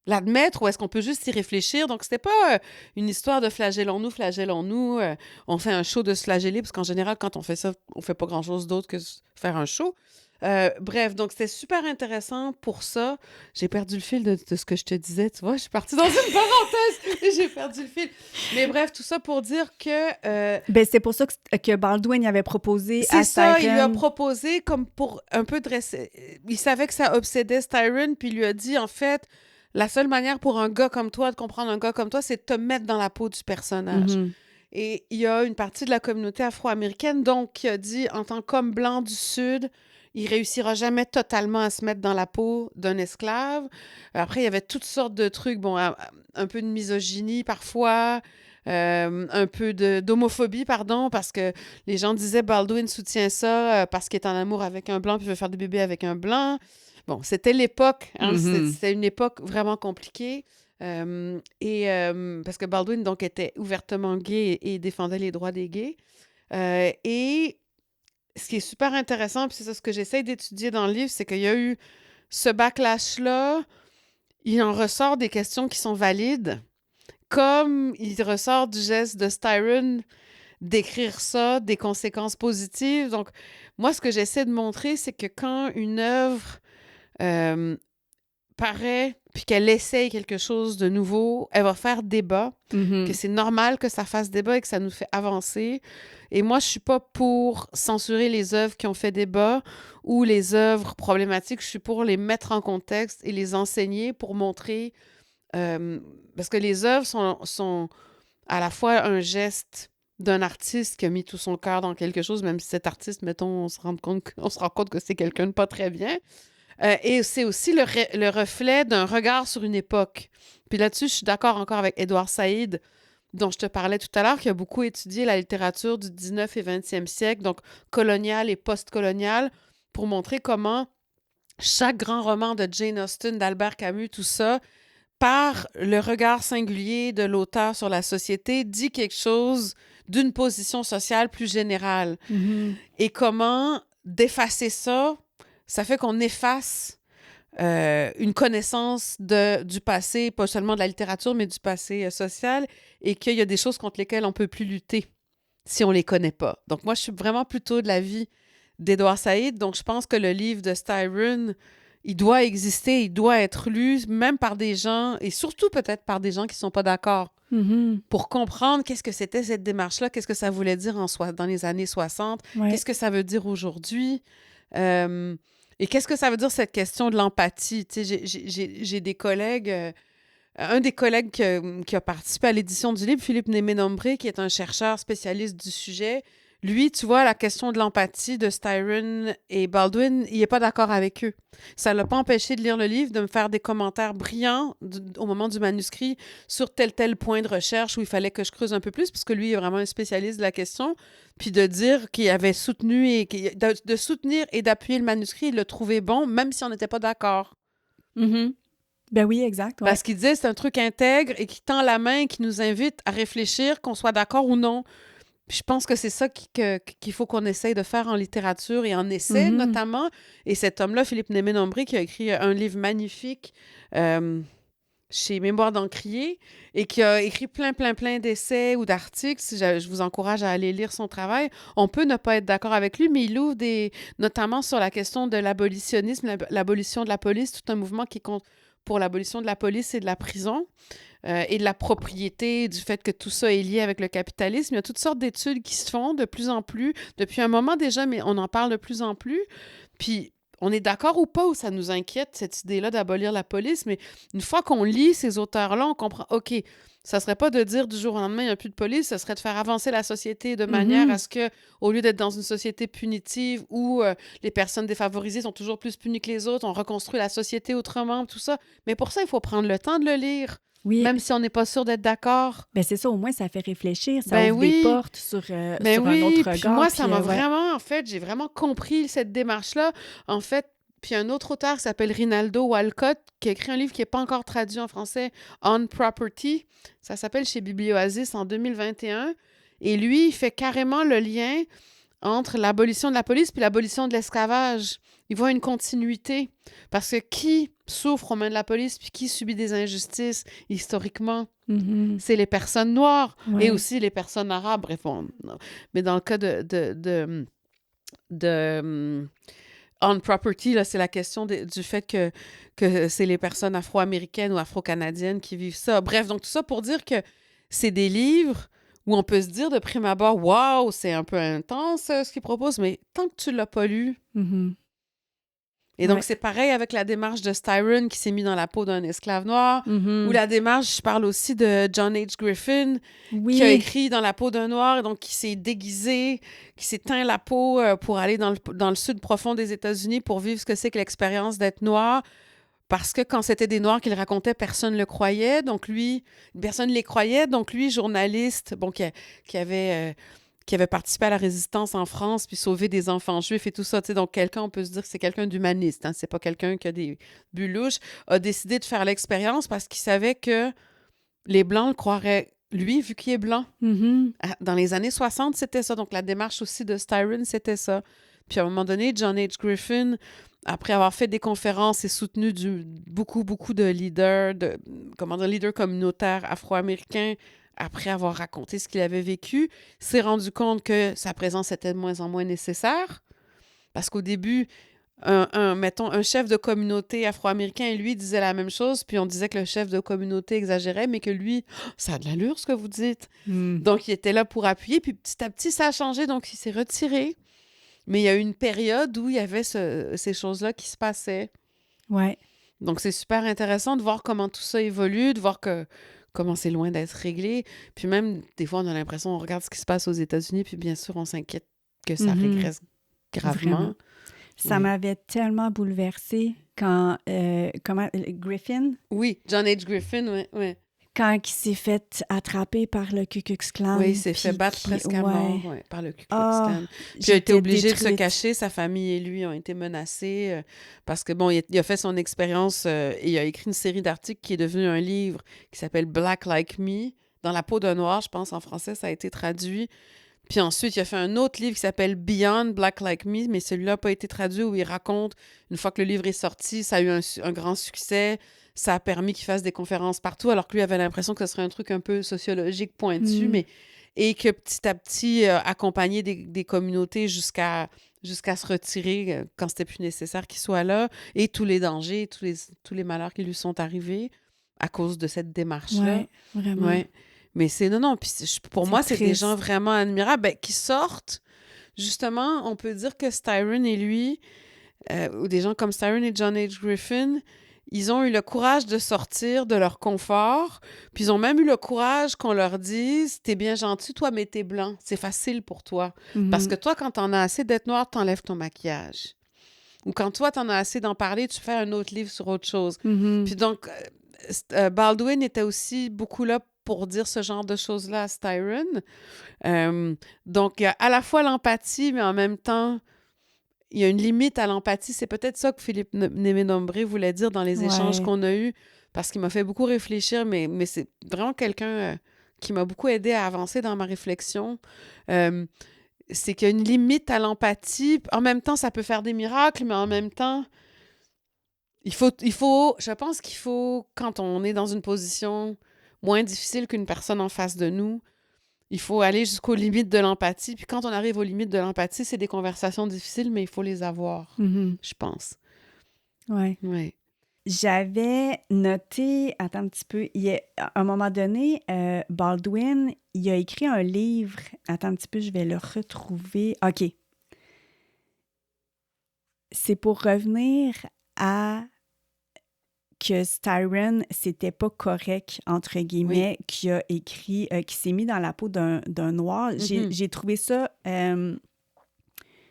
l'admettre ou est-ce qu'on peut juste y réfléchir? Donc, c'était pas une histoire de flagellons-nous. On fait un show de se flageller parce qu'en général, quand on fait ça, on fait pas grand-chose d'autre que faire un show. Bref, donc c'était super intéressant pour ça. J'ai perdu le fil de ce que je te disais, tu vois. Je suis partie dans une parenthèse et j'ai perdu le fil. Mais bref, tout ça pour dire que... c'est pour ça que Baldwin avait proposé à Styron. C'est ça, il lui a proposé comme pour un peu dresser... Il savait que ça obsédait Styron, puis il lui a dit, en fait, la seule manière pour un gars comme toi de comprendre un gars comme toi, c'est de te mettre dans la peau du personnage. Et il y a une partie de la communauté afro-américaine, donc, qui a dit, en tant qu'homme blanc du Sud... Il réussira jamais totalement à se mettre dans la peau d'un esclave. Après, il y avait toutes sortes de trucs, un peu de misogynie parfois, un peu d'homophobie, parce que les gens disaient Baldwin soutient ça parce qu'il est en amour avec un blanc puis veut faire des bébés avec un blanc. Bon, c'était l'époque, c'était une époque vraiment compliquée. Parce que Baldwin, donc, était ouvertement gay et défendait les droits des gays. Et ce qui est super intéressant, puis c'est ça ce que j'essaie d'étudier dans le livre, c'est qu'il y a eu ce backlash-là, il en ressort des questions qui sont valides, comme il ressort du geste de Styron d'écrire ça, des conséquences positives. Donc, moi, ce que j'essaie de montrer, c'est que quand une œuvre paraît, puis qu'elle essaye quelque chose de nouveau, elle va faire débat, que c'est normal que ça fasse débat et que ça nous fait avancer. Et moi, je suis pas pour censurer les œuvres qui ont fait débat ou les œuvres problématiques. Je suis pour les mettre en contexte et les enseigner pour montrer... parce que les œuvres sont à la fois un geste d'un artiste qui a mis tout son cœur dans quelque chose, même si cet artiste, mettons, on se rend compte que c'est quelqu'un de pas très bien. Et c'est aussi le reflet d'un regard sur une époque. Puis là-dessus, je suis d'accord encore avec Édouard Saïd, dont je te parlais tout à l'heure, qui a beaucoup étudié la littérature du 19 et 20e siècle, donc coloniale et post-coloniale, pour montrer comment chaque grand roman de Jane Austen, d'Albert Camus, tout ça, par le regard singulier de l'auteur sur la société, dit quelque chose d'une position sociale plus générale. Et comment d'effacer ça, ça fait qu'on efface une connaissance du passé, pas seulement de la littérature, mais du passé social, et qu'il y a des choses contre lesquelles on ne peut plus lutter si on ne les connaît pas. Donc moi, je suis vraiment plutôt de l'avis d'Édouard Saïd, donc je pense que le livre de Styron, il doit exister, il doit être lu, même par des gens, et surtout peut-être par des gens qui ne sont pas d'accord, pour comprendre qu'est-ce que c'était cette démarche-là, qu'est-ce que ça voulait dire dans les années 60, qu'est-ce que ça veut dire aujourd'hui, et qu'est-ce que ça veut dire cette question de l'empathie. Tu sais, j'ai des collègues, un des collègues qui a participé à l'édition du livre, Philippe Némé-Nombré, qui est un chercheur spécialiste du sujet, lui, tu vois, la question de l'empathie de Styron et Baldwin, il n'est pas d'accord avec eux. Ça ne l'a pas empêché de lire le livre, de me faire des commentaires brillants au moment du manuscrit sur tel point de recherche où il fallait que je creuse un peu plus, parce que lui, il est vraiment un spécialiste de la question, puis de dire qu'il avait soutenu de soutenir et d'appuyer le manuscrit, il le trouvait bon, même si on n'était pas d'accord. Ben oui, exact. Ouais. Parce qu'il disait c'est un truc intègre et qui tend la main et qui nous invite à réfléchir, qu'on soit d'accord ou non. Puis je pense que c'est ça qu'il faut qu'on essaye de faire en littérature et en essai, notamment. Et cet homme-là, Philippe Némé-Nombré, qui a écrit un livre magnifique chez Mémoire d'Encrier et qui a écrit plein d'essais ou d'articles. Je vous encourage à aller lire son travail. On peut ne pas être d'accord avec lui, mais il ouvre notamment sur la question de l'abolitionnisme, l'abolition de la police, tout un mouvement qui compte pour l'abolition de la police et de la prison. Et de la propriété, du fait que tout ça est lié avec le capitalisme. Il y a toutes sortes d'études qui se font de plus en plus, depuis un moment déjà, mais on en parle de plus en plus. Puis, on est d'accord ou pas, ou ça nous inquiète, cette idée-là d'abolir la police, mais une fois qu'on lit ces auteurs-là, on comprend, OK, ça serait pas de dire du jour au lendemain, il n'y a plus de police, ça serait de faire avancer la société de manière à ce que, au lieu d'être dans une société punitive où les personnes défavorisées sont toujours plus punies que les autres, on reconstruit la société autrement, tout ça. Mais pour ça, il faut prendre le temps de le lire. Oui. Même si on n'est pas sûr d'être d'accord. Ben c'est ça, au moins, ça fait réfléchir, ça ouvre des portes sur un autre regard. Puis moi, ça m'a vraiment, en fait, j'ai vraiment compris cette démarche-là. En fait, puis un autre auteur qui s'appelle Rinaldo Walcott, qui a écrit un livre qui n'est pas encore traduit en français, On Property. Ça s'appelle chez Biblioasis en 2021. Et lui, il fait carrément le lien entre l'abolition de la police puis l'abolition de l'esclavage. Il voit une continuité. Parce que qui souffre aux mains de la police puis qui subit des injustices historiquement? C'est les personnes noires et aussi les personnes arabes. Bref, mais dans le cas de On Property, là, c'est la question du fait que c'est les personnes afro-américaines ou afro-canadiennes qui vivent ça. Bref, donc tout ça pour dire que c'est des livres où on peut se dire de prime abord, waouh, c'est un peu intense ce qu'ils proposent, mais tant que tu l'as pas lu. Et donc, c'est pareil avec la démarche de Styron qui s'est mis dans la peau d'un esclave noir, ou la démarche, je parle aussi de John H. Griffin, qui a écrit dans la peau d'un noir, et donc qui s'est déguisé, qui s'est teint la peau pour aller dans le sud profond des États-Unis pour vivre ce que c'est que l'expérience d'être noir. Parce que quand c'était des Noirs qu'il racontait, personne ne le croyait. Donc lui, personne ne les croyait. Donc lui, journaliste, bon, qui avait participé à la résistance en France, puis sauvé des enfants juifs et tout ça. Donc quelqu'un, on peut se dire que c'est quelqu'un d'humaniste. Hein, c'est pas quelqu'un qui a des buts louches. A décidé de faire l'expérience parce qu'il savait que les Blancs le croiraient, lui, vu qu'il est blanc. Dans les années 60, c'était ça. Donc la démarche aussi de Styron, c'était ça. Puis à un moment donné, John H. Griffin, après avoir fait des conférences et soutenu beaucoup de leaders, leaders communautaires afro-américains, après avoir raconté ce qu'il avait vécu, s'est rendu compte que sa présence était de moins en moins nécessaire. Parce qu'au début, un chef de communauté afro-américain, lui, disait la même chose, puis on disait que le chef de communauté exagérait, mais que lui, ça a de l'allure ce que vous dites. Donc, il était là pour appuyer, puis petit à petit, ça a changé, donc il s'est retiré. Mais il y a eu une période où il y avait ces choses-là qui se passaient. Ouais. Donc, c'est super intéressant de voir comment tout ça évolue, de voir comment c'est loin d'être réglé. Puis même, des fois, on a l'impression, on regarde ce qui se passe aux États-Unis, puis bien sûr, on s'inquiète que ça régresse gravement. Vraiment. Ça m'avait tellement bouleversée quand... Griffin? Oui, John H. Griffin, oui. Quand il s'est fait attraper par le Ku Klux Klan. Oui, il s'est fait battre presque à mort par le Ku Klux Klan. Puis il a été obligé de se cacher. Sa famille et lui ont été menacés parce que, bon, il a fait son expérience et il a écrit une série d'articles qui est devenu un livre qui s'appelle « Black Like Me », dans la peau d'un noir, je pense, en français, ça a été traduit. Puis ensuite, il a fait un autre livre qui s'appelle « Beyond Black Like Me », mais celui-là n'a pas été traduit, où il raconte, une fois que le livre est sorti, ça a eu un grand succès. Ça a permis qu'il fasse des conférences partout, alors que lui avait l'impression que ce serait un truc un peu sociologique pointu, et que petit à petit, accompagner des communautés jusqu'à se retirer quand c'était plus nécessaire qu'il soit là, et tous les dangers, tous les malheurs qui lui sont arrivés à cause de cette démarche-là. Oui, vraiment. Ouais. Mais puis pour moi, c'est des gens vraiment admirables qui sortent. Justement, on peut dire que Styron et lui, ou des gens comme Styron et John H. Griffin, ils ont eu le courage de sortir de leur confort, puis ils ont même eu le courage qu'on leur dise « T'es bien gentil, toi, mais t'es blanc. C'est facile pour toi. Parce que toi, quand t'en as assez d'être noir, t'enlèves ton maquillage. Ou quand toi, t'en as assez d'en parler, tu fais un autre livre sur autre chose. Puis donc, Baldwin était aussi beaucoup là pour dire ce genre de choses-là à Styron. Donc, il y a à la fois l'empathie, mais en même temps... Il y a une limite à l'empathie. C'est peut-être ça que Philippe Némé-Nombré voulait dire dans les échanges qu'on a eus. parce qu'il m'a fait beaucoup réfléchir, mais c'est vraiment quelqu'un qui m'a beaucoup aidé à avancer dans ma réflexion. C'est qu'il y a une limite à l'empathie. En même temps, ça peut faire des miracles, mais en même temps, je pense qu'il faut, quand on est dans une position moins difficile qu'une personne en face de nous, il faut aller jusqu'aux limites de l'empathie. Puis quand on arrive aux limites de l'empathie, c'est des conversations difficiles, mais il faut les avoir, je pense. Ouais. Ouais. J'avais noté, attends un petit peu, à un moment donné, Baldwin, il a écrit un livre. Attends un petit peu, je vais le retrouver. OK. C'est pour revenir à que Styron, c'était pas correct, entre guillemets, qui a écrit, qui s'est mis dans la peau d'un noir. J'ai trouvé ça...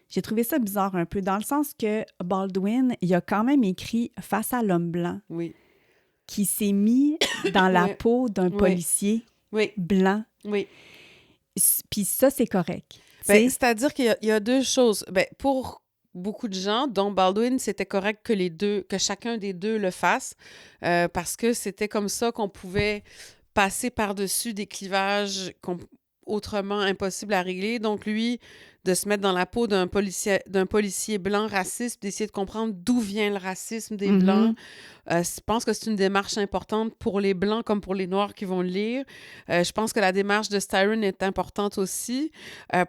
J'ai trouvé ça bizarre un peu, dans le sens que Baldwin, il a quand même écrit « Face à l'homme blanc », qui s'est mis dans la peau d'un policier blanc. Oui. Puis ça, c'est correct. C'est-à-dire qu'il y a deux choses. Pour beaucoup de gens, dont Baldwin, c'était correct que chacun des deux le fasse, parce que c'était comme ça qu'on pouvait passer par-dessus des clivages autrement impossibles à régler. Donc, lui, de se mettre dans la peau d'un policier blanc raciste, d'essayer de comprendre d'où vient le racisme des Blancs. Je pense que c'est une démarche importante pour les Blancs comme pour les Noirs qui vont le lire. Je pense que la démarche de Styron est importante aussi.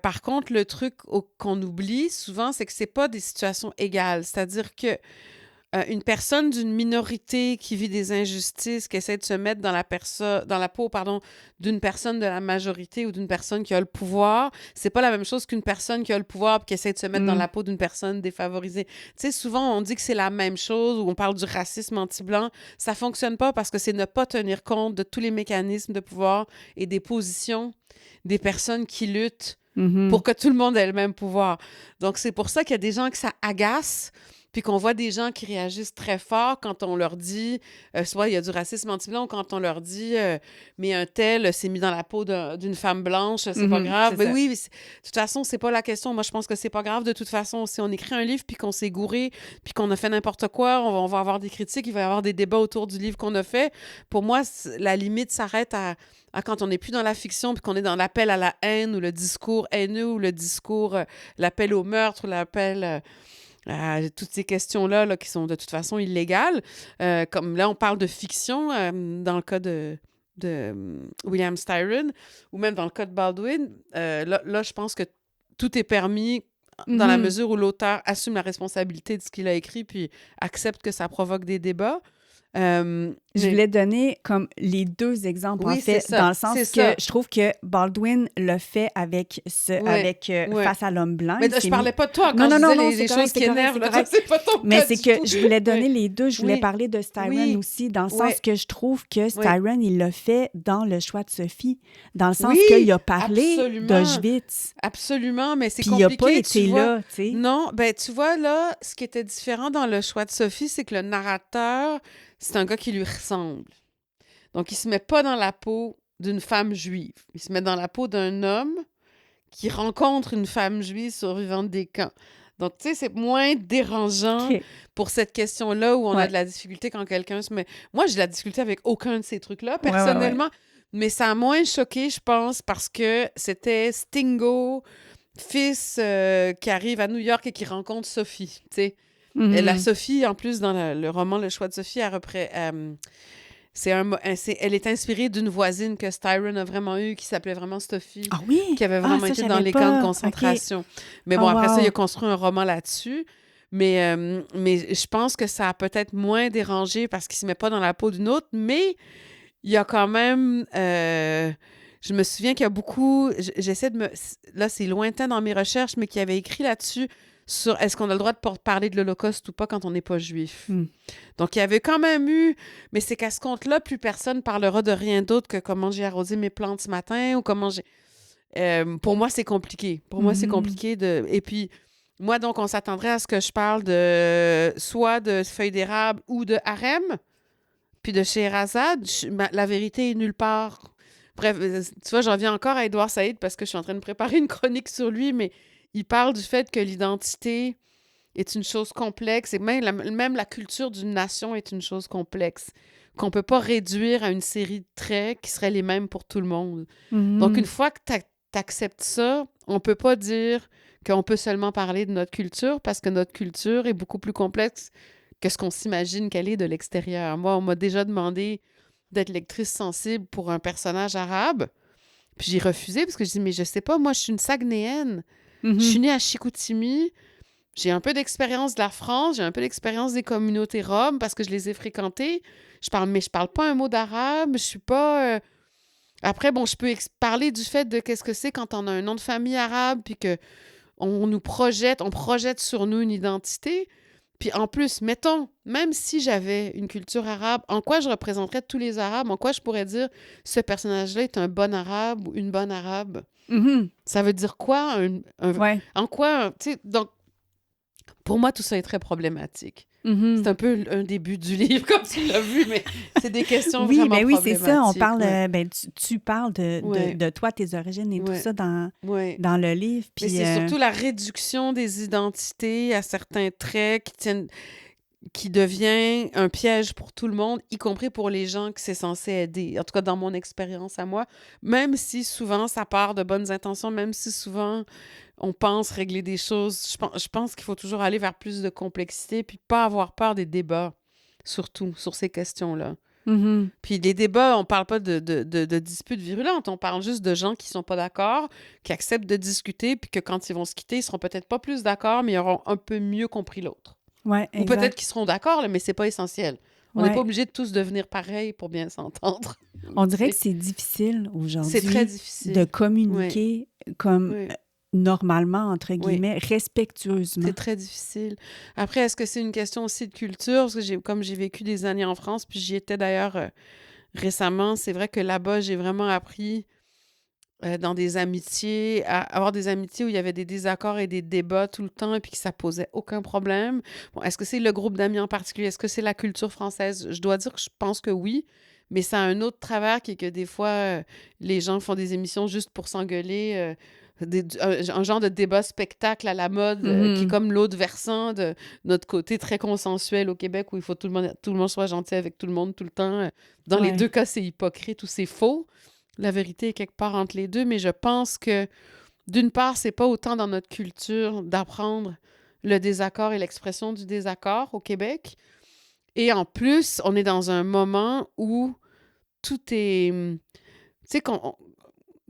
Par contre, le truc qu'on oublie souvent, c'est que c'est pas des situations égales. C'est-à-dire que une personne d'une minorité qui vit des injustices, qui essaie de se mettre dans la peau d'une personne de la majorité ou d'une personne qui a le pouvoir, c'est pas la même chose qu'une personne qui a le pouvoir et qui essaie de se mettre dans la peau d'une personne défavorisée. Tu sais, souvent, on dit que c'est la même chose ou on parle du racisme anti-blanc. Ça fonctionne pas parce que c'est ne pas tenir compte de tous les mécanismes de pouvoir et des positions des personnes qui luttent pour que tout le monde ait le même pouvoir. Donc, c'est pour ça qu'il y a des gens que ça agace, puis qu'on voit des gens qui réagissent très fort quand on leur dit, soit il y a du racisme anti-blanc, ou quand on leur dit mais un tel s'est mis dans la peau d'une femme blanche, c'est pas grave. Mais oui, de toute façon, c'est pas la question. Moi, je pense que c'est pas grave de toute façon. Si on écrit un livre puis qu'on s'est gouré, puis qu'on a fait n'importe quoi, on va avoir des critiques, il va y avoir des débats autour du livre qu'on a fait. Pour moi, la limite s'arrête à quand on n'est plus dans la fiction puis qu'on est dans l'appel à la haine ou le discours haineux ou le discours, l'appel au meurtre ou l'appel... toutes ces questions-là qui sont de toute façon illégales. Comme là, on parle de fiction dans le cas de William Styron ou même dans le cas de Baldwin. Là, je pense que tout est permis dans la mesure où l'auteur assume la responsabilité de ce qu'il a écrit puis accepte que ça provoque des débats. Je voulais donner comme les deux exemples, en fait, dans le sens que je trouve que Baldwin l'a fait avec Face à l'homme blanc. Mais je parlais pas de toi quand je disais les choses qui énervent. C'est pas ton mais c'est que je voulais donner les deux. Je voulais parler de Styron aussi, dans le sens que je trouve que Styron, il l'a fait dans Le choix de Sophie, dans le sens qu'il a parlé d'Auschwitz. Absolument, mais c'est puis compliqué. Puis il n'a pas été là, tu sais. Non, tu vois, là, ce qui était différent dans Le choix de Sophie, c'est que le narrateur... c'est un gars qui lui ressemble. Donc, il se met pas dans la peau d'une femme juive. Il se met dans la peau d'un homme qui rencontre une femme juive survivante des camps. Donc, tu sais, c'est moins dérangeant pour cette question-là où on a de la difficulté quand quelqu'un se met... Moi, j'ai de la difficulté avec aucun de ces trucs-là, personnellement. Mais ça a moins choqué, je pense, parce que c'était Stingo, fils qui arrive à New York et qui rencontre Sophie, tu sais. Et la Sophie, en plus, dans le roman Le choix de Sophie, elle est inspirée d'une voisine que Styron a vraiment eue, qui s'appelait vraiment Sophie, qui avait vraiment été dans les camps de concentration. Mais bon, après ça, il a construit un roman là-dessus. Mais je pense que ça a peut-être moins dérangé parce qu'il ne se met pas dans la peau d'une autre, mais il y a quand même... je me souviens qu'il y a beaucoup... J'essaie de me... Là, c'est lointain dans mes recherches, mais qui avait écrit là-dessus sur est-ce qu'on a le droit de parler de l'Holocauste ou pas quand on n'est pas juif. Donc, il y avait quand même eu... Mais c'est qu'à ce compte-là, plus personne parlera de rien d'autre que comment j'ai arrosé mes plantes ce matin ou comment j'ai... pour moi, c'est compliqué. Pour moi, c'est compliqué de... Et puis, moi, donc, on s'attendrait à ce que je parle soit de Feuilles d'érable ou de Harem, puis de Scheherazade. La vérité est nulle part. Bref, tu vois, j'en reviens encore à Édouard Saïd parce que je suis en train de préparer une chronique sur lui, mais il parle du fait que l'identité est une chose complexe et même la culture d'une nation est une chose complexe. qu'on peut pas réduire à une série de traits qui seraient les mêmes pour tout le monde. Mhm. Donc, une fois que t'acceptes ça, on peut pas dire qu'on peut seulement parler de notre culture parce que notre culture est beaucoup plus complexe que ce qu'on s'imagine qu'elle est de l'extérieur. Moi, on m'a déjà demandé d'être lectrice sensible pour un personnage arabe, puis j'ai refusé parce que je dis, mais je sais pas, moi, je suis une Saguenayenne. Mhm. Je suis née à Chicoutimi. J'ai un peu d'expérience de la France, j'ai un peu d'expérience des communautés roms parce que je les ai fréquentées. Mais je parle pas un mot d'arabe, je suis pas... Après, bon, je peux parler du fait de qu'est-ce que c'est quand on a un nom de famille arabe, puis que on projette sur nous une identité. Puis en plus, mettons, même si j'avais une culture arabe, en quoi je représenterais tous les Arabes? En quoi je pourrais dire ce personnage-là est un bon Arabe ou une bonne Arabe? Mhm. Ça veut dire quoi? Ouais. En quoi? Tu sais, donc, pour moi, tout ça est très problématique. Mhm. C'est un peu un début du livre, comme tu l'as vu, mais c'est des questions Oui, vraiment ben oui, c'est problématiques. ça. On parle, ouais. tu parles Ouais. de toi, tes origines et tout Ouais. ça dans Ouais. le livre. Mais Puis, c'est surtout la réduction des identités à certains traits qui devient un piège pour tout le monde, y compris pour les gens que c'est censé aider. En tout cas, dans mon expérience à moi, même si souvent ça part de bonnes intentions, même si souvent on pense régler des choses, je pense qu'il faut toujours aller vers plus de complexité puis pas avoir peur des débats, surtout sur ces questions-là. mhm. Puis les débats, on parle pas de disputes virulentes, on parle juste de gens qui sont pas d'accord, qui acceptent de discuter, puis que quand ils vont se quitter, ils seront peut-être pas plus d'accord, mais ils auront un peu mieux compris l'autre. Ouais, Ou peut-être exact. qu'ils seront d'accord, là, mais c'est pas essentiel. On n'est Ouais. pas obligé de tous devenir pareils pour bien s'entendre. On dirait que C'est- c'est difficile aujourd'hui C'est très difficile. de communiquer comme Oui. normalement, entre guillemets, respectueusement. C'est très difficile. Après, est-ce que c'est une question aussi de culture? Parce que comme j'ai vécu des années en France, puis j'y étais d'ailleurs récemment, c'est vrai que là-bas, j'ai vraiment appris dans des amitiés, à avoir des amitiés où il y avait des désaccords et des débats tout le temps et puis que ça posait aucun problème. Bon, est-ce que c'est le groupe d'amis en particulier? Est-ce que c'est la culture française? Je dois dire que je pense que oui, mais ça a un autre travers qui est que des fois, les gens font des émissions juste pour s'engueuler, un genre de débat spectacle à la mode qui est Mhm. comme l'autre versant de notre côté très consensuel au Québec où il faut que tout le monde soit gentil avec tout le monde tout le temps. Dans les Ouais. deux cas, c'est hypocrite ou c'est faux. La vérité est quelque part entre les deux, mais je pense que, d'une part, c'est pas autant dans notre culture d'apprendre le désaccord et l'expression du désaccord au Québec. Et en plus, on est dans un moment où tout est... Tu sais,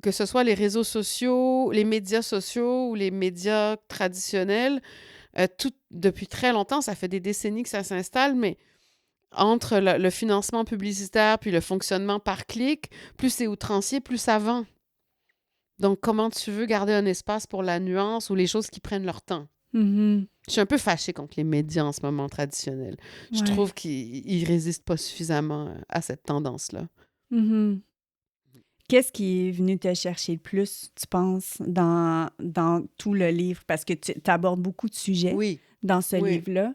que ce soit les réseaux sociaux, les médias sociaux ou les médias traditionnels, depuis très longtemps, ça fait des décennies que ça s'installe, mais entre le financement publicitaire puis le fonctionnement par clic, plus c'est outrancier, plus ça vend. Donc, comment tu veux garder un espace pour la nuance ou les choses qui prennent leur temps? Mhm. Je suis un peu fâchée contre les médias en ce moment traditionnels. Je Ouais. trouve qu'ils résistent pas suffisamment à cette tendance-là. Mhm. Qu'est-ce qui est venu te chercher le plus, tu penses, dans tout le livre? Parce que tu abordes beaucoup de sujets Oui. dans ce Oui. livre-là.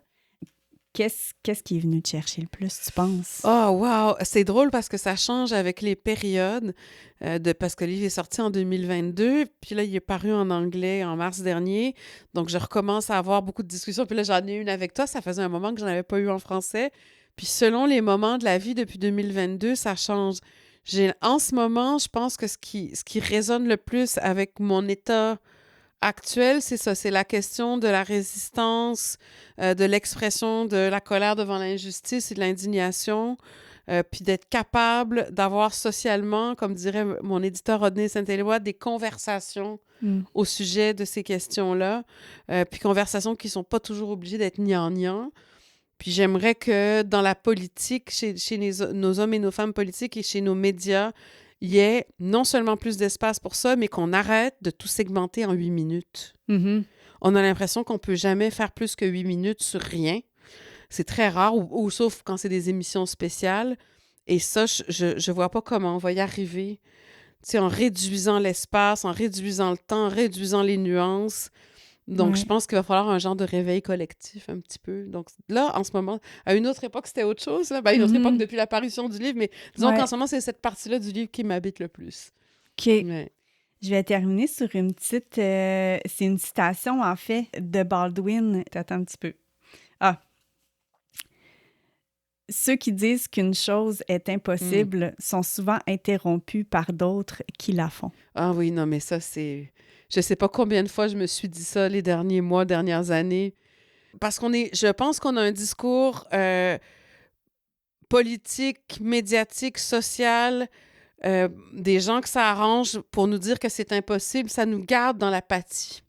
Qu'est-ce qui est venu te chercher le plus, tu penses? Oh, wow! C'est drôle parce que ça change avec les périodes, parce que le livre est sorti en 2022, puis là, il est paru en anglais en mars dernier. Donc, je recommence à avoir beaucoup de discussions. Puis là, j'en ai une avec toi. Ça faisait un moment que j'en avais pas eu en français. Puis selon les moments de la vie depuis 2022, ça change. En ce moment, je pense que ce qui résonne le plus avec mon état actuel, c'est ça, c'est la question de la résistance, de l'expression de la colère devant l'injustice et de l'indignation, puis d'être capable d'avoir socialement, comme dirait mon éditeur Rodney Saint-Éloi, des conversations Mm. au sujet de ces questions-là, puis conversations qui ne sont pas toujours obligées d'être gnangnan. Puis j'aimerais que dans la politique, chez nos hommes et nos femmes politiques et chez nos médias, il y ait non seulement plus d'espace pour ça, mais qu'on arrête de tout segmenter en 8 minutes. Mhm. On a l'impression qu'on ne peut jamais faire plus que 8 minutes sur rien. C'est très rare, ou sauf quand c'est des émissions spéciales. Et ça, je ne vois pas comment on va y arriver. Tu sais, en réduisant l'espace, en réduisant le temps, en réduisant les nuances. Donc, Ouais. je pense qu'il va falloir un genre de réveil collectif un petit peu. Donc là, en ce moment, à une autre époque, c'était autre chose. Là. Ben, à une autre époque depuis l'apparition du livre, mais disons Ouais. qu'en ce moment, c'est cette partie-là du livre qui m'habite le plus. OK. Ouais. Je vais terminer sur une petite... c'est une citation, en fait, de Baldwin. Attends un petit peu. Ah. ceux qui disent qu'une chose est impossible sont souvent interrompus par d'autres qui la font. Ah oui, non, mais ça, c'est... Je sais pas combien de fois je me suis dit ça les derniers mois, dernières années. Parce je pense qu'on a un discours politique, médiatique, social, des gens que ça arrange pour nous dire que c'est impossible. Ça nous garde dans l'apathie,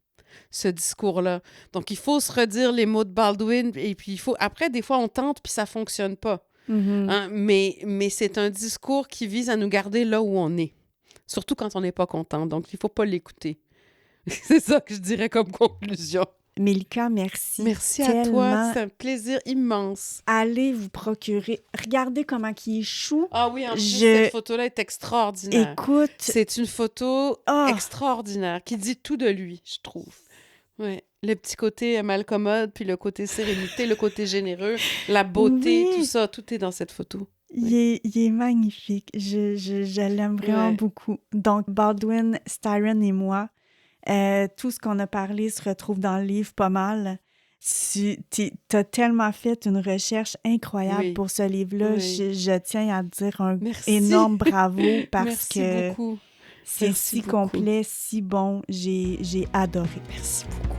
ce discours-là. Donc, il faut se redire les mots de Baldwin et puis Après, des fois, on tente puis ça fonctionne pas. Hein? Mais c'est un discours qui vise à nous garder là où on est. Surtout quand on n'est pas content. Donc, il faut pas l'écouter. C'est ça que je dirais comme conclusion. Mélika, merci. Merci tellement. À toi. C'est un plaisir immense. Allez vous procurer. Regardez comment il est chou. Ah oui, en plus, cette photo-là est extraordinaire. Écoute. C'est une photo extraordinaire qui dit tout de lui, je trouve. Ouais. Le petit côté malcommode, puis le côté sérénité, le côté généreux, la beauté, tout ça, tout est dans cette photo. Il est magnifique. Je l'aime vraiment beaucoup. Donc, Baldwin, Styron et moi, tout ce qu'on a parlé se retrouve dans le livre pas mal. Tu as tellement fait une recherche incroyable pour ce livre-là. Je tiens à te dire un énorme bravo parce que beaucoup. C'est si complet, si bon. J'ai adoré. Merci beaucoup.